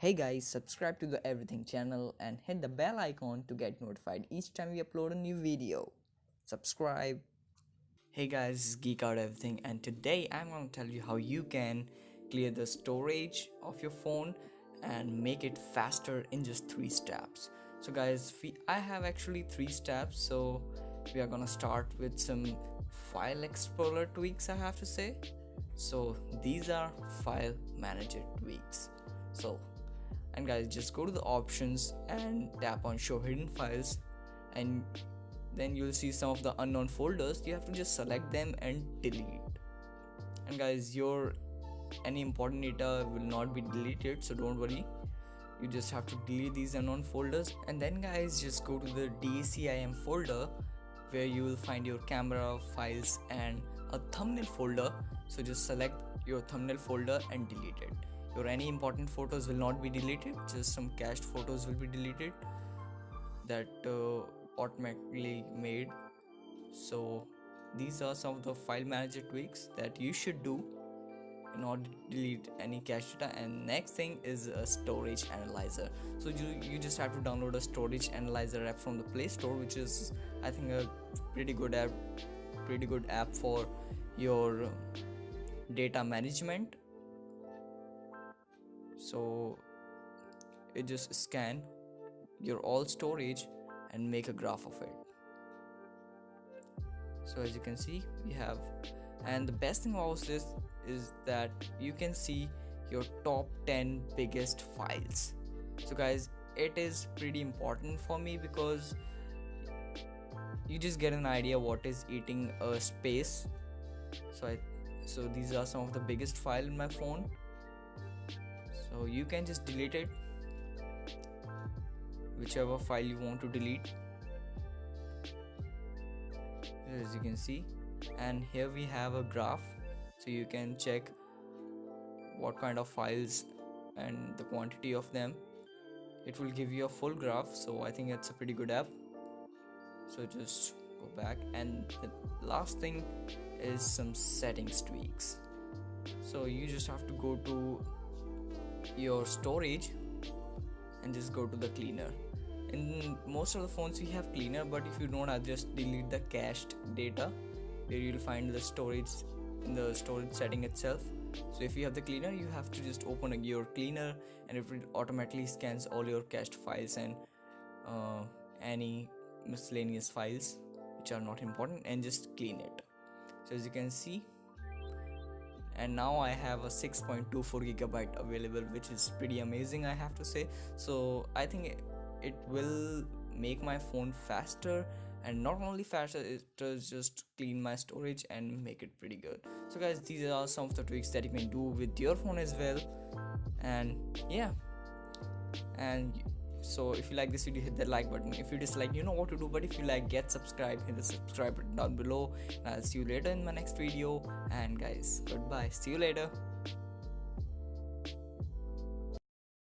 Hey guys, subscribe to the Everything channel and hit the bell icon to get notified each time we upload a new video. Subscribe. Hey guys, this is Geek Out Everything, and today I'm going to tell you how you can clear the storage of your phone and make it faster in just 3 steps. So guys, I have actually 3 steps, so we are going to start with some file explorer tweaks, I have to say. So these are file manager tweaks. And guys, just go to the options and tap on show hidden files, and then you'll see some of the unknown folders. You have to just select them and delete. And guys, your any important data will not be deleted, so don't worry. You just have to delete these unknown folders, and then guys, just go to the DACIM folder where you will find your camera files and a thumbnail folder. So just select your thumbnail folder and delete it. Your any important photos will not be deleted, just some cached photos will be deleted that automatically made. So these are some of the file manager tweaks that you should do in order to delete any cache data. And next thing is a storage analyzer. So you just have to download a storage analyzer app from the Play Store, which is I think a pretty good app for your data management. So it just scan your all storage and make a graph of it. So as you can see, we have, and the best thing about this is that you can see your top 10 biggest files. So guys, it is pretty important for me because you just get an idea what is eating a space. So these are some of the biggest file in my phone. So you can just delete it, whichever file you want to delete, as you can see. And here we have a graph, so you can check what kind of files and the quantity of them. It will give you a full graph, so I think it's a pretty good app. So just go back, and the last thing is some settings tweaks. So you just have to go to your storage and just go to the cleaner. In most of the phones you have cleaner, but if you don't, I'll just delete the cached data where you'll find the storage in the storage setting itself. So if you have the cleaner, you have to just open your cleaner, and it will automatically scans all your cached files and any miscellaneous files which are not important, and just clean it. So as you can see, and now I have a 6.24 gigabyte available, which is pretty amazing, I have to say. So I think it will make my phone faster, and not only faster, it will just clean my storage and make it pretty good. So guys, these are some of the tweaks that you can do with your phone as well. And yeah, and so if you like this video, hit that like button. If you dislike, you know what to do. But if you like, get subscribed, hit the subscribe button down below, and I'll see you later in my next video. And guys, goodbye, see you later.